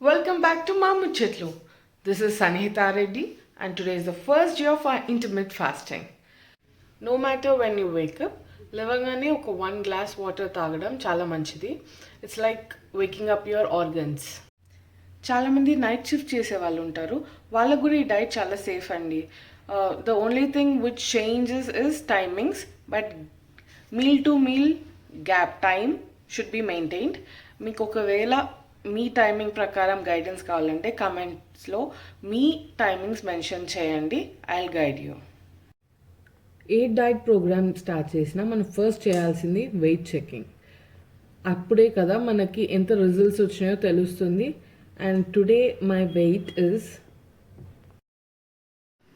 Welcome back to Mamu Chetlu. This is Sanhita Reddy and today is the first day of our intermittent fasting. No matter when you wake up, లేవగానే ఒక 1 glass water తాగడం చాలా మంచిది. It's like waking up your organs. చాలామంది night shift చేసే వాళ్ళు ఉంటారు, వాళ్ళకు కూడా ఈ డైట్ చాలా సేఫ్ అండి. The only thing which changes is timings, but meal to meal gap time should be maintained. మీకు ఒకవేళ మీ టైమింగ్ ప్రకారం గైడెన్స్ కావాలంటే కమెంట్స్లో మీ టైమింగ్స్ మెన్షన్ చేయండి, I will guide you. A diet programme start చేసినా మనం ఫస్ట్ చేయాల్సింది వెయిట్ చెకింగ్. అప్పుడే కదా మనకి ఎంత రిజల్ట్స్ వచ్చినాయో తెలుస్తుంది. And today my weight is,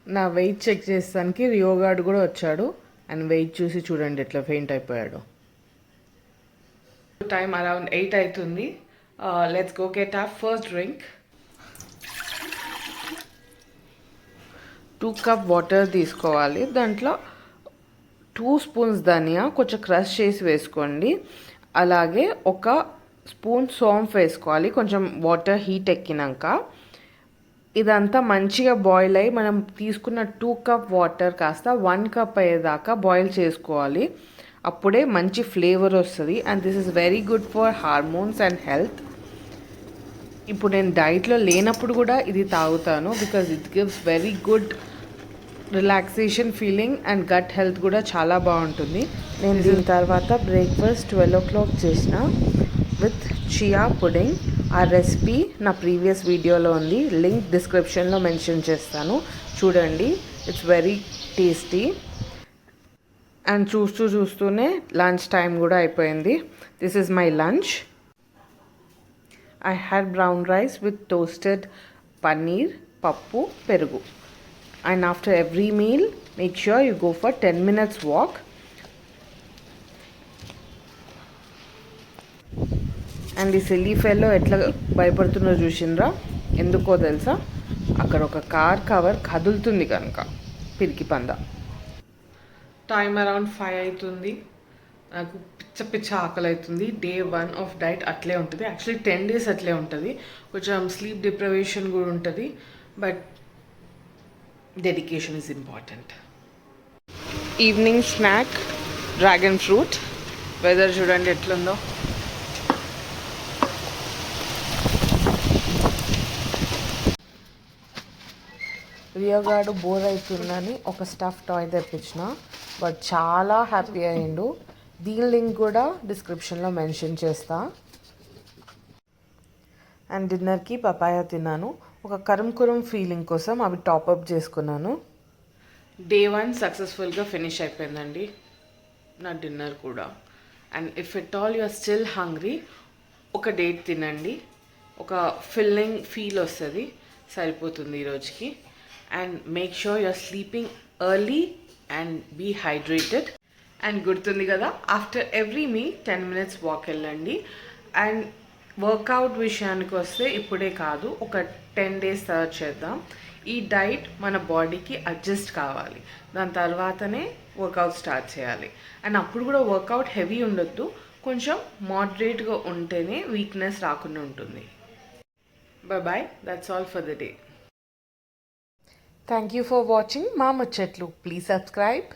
నా వెయిట్ చెక్ చేస్తానికి రియోగార్డ్ కూడా వచ్చాడు అండ్ వెయిట్ చూసి చూడండి ఎట్లా ఫెయింట్ అయిపోయాడు. టైం అరౌండ్ 8 అవుతుంది. Let's go get our first drink. 2 cup water తీసుకోవాలి. దాంట్లో 2 స్పూన్స్ ధనియా కొంచెం క్రష్ చేసి వేసుకోండి. అలాగే 1 స్పూన్ సోంఫ్ వేసుకోవాలి కొంచెం వాటర్ హీట్ ఎక్కినాక. ఇదంతా మంచిగా బాయిల్ అయ్యి మనం తీసుకున్న 2 కప్ వాటర్ కాస్త 1 కప్ అయ్యేదాకా బాయిల్ చేసుకోవాలి. అప్పుడే మంచి ఫ్లేవర్ వస్తుంది and this is very good for hormones and health. ఇప్పుడు నేను డైట్లో లేనప్పుడు కూడా ఇది తాగుతాను because it gives very good relaxation feeling and gut health కూడా చాలా బాగుంటుంది. నేను దీని తర్వాత బ్రేక్ఫాస్ట్ 12 o'clock చేసిన విత్ చియా పుడింగ్. ఆ రెసిపీ నా ప్రీవియస్ వీడియోలో ఉంది, లింక్ డిస్క్రిప్షన్లో మెన్షన్ చేస్తాను, చూడండి. It's very tasty. అండ్ చూస్తూనే లంచ్ టైం కూడా అయిపోయింది. This is my lunch. I had brown rice with toasted paneer, pappu, perugu. And after every meal, make sure you go for 10 minutes walk. And ఈ silly fellow ఎట్లా భయపడుతుందో చూసిండ్రా? ఎందుకో తెలుసా? అక్కడ ఒక కార్ కవర్ కదులుతుంది కనుక, పిరికి పంద. టైం అరౌండ్ 5 అవుతుంది. నాకు పిచ్చ ఆకలి అవుతుంది. డే 1 ఆఫ్ డైట్ అట్లే ఉంటుంది. యాక్చువల్లీ 10 days అట్లే ఉంటుంది. కొంచెం స్లీప్ డిప్రవేషన్ కూడా ఉంటుంది, but dedication is important. Evening snack dragon fruit. Weather చూడండి ఎట్లుందో. రియోగాడు బోర్ అవుతుందని ఒక స్టఫ్ టాయ్ తెప్పించిన, బట్ చాలా హ్యాపీ అయ్యిండు. దీని లింక్ కూడా డిస్క్రిప్షన్లో మెన్షన్ చేస్తా. అండ్ డిన్నర్కి పపాయ తిన్నాను. ఒక కరం ఫీలింగ్ కోసం అవి టాప్అప్ చేసుకున్నాను. డే 1 సక్సెస్ఫుల్గా ఫినిష్ అయిపోయిందండి నా డిన్నర్ కూడా. And if at all you are still hungry, ఒక డేట్ తినండి, ఒక ఫిల్లింగ్ ఫీల్ వస్తుంది, సరిపోతుంది ఈరోజుకి. And make sure you are sleeping early and be hydrated. And గుర్తుంది కదా, after every meal 10 minutes walk వెళ్ళండి. అండ్ వర్కౌట్ విషయానికి వస్తే ఇప్పుడే కాదు, ఒక 10 days సర్చ్ చేద్దాం. ఈ డైట్ మన బాడీకి అడ్జస్ట్ కావాలి, దాని తర్వాతనే వర్కౌట్ స్టార్ట్ చేయాలి. అండ్ అప్పుడు కూడా వర్కౌట్ హెవీ ఉండొద్దు, కొంచెం మోడరేట్గా ఉంటేనే వీక్నెస్ రాకుండా ఉంటుంది. Bye, that's all for the day. Thank you for watching మా ముచ్చట్లు. Please subscribe.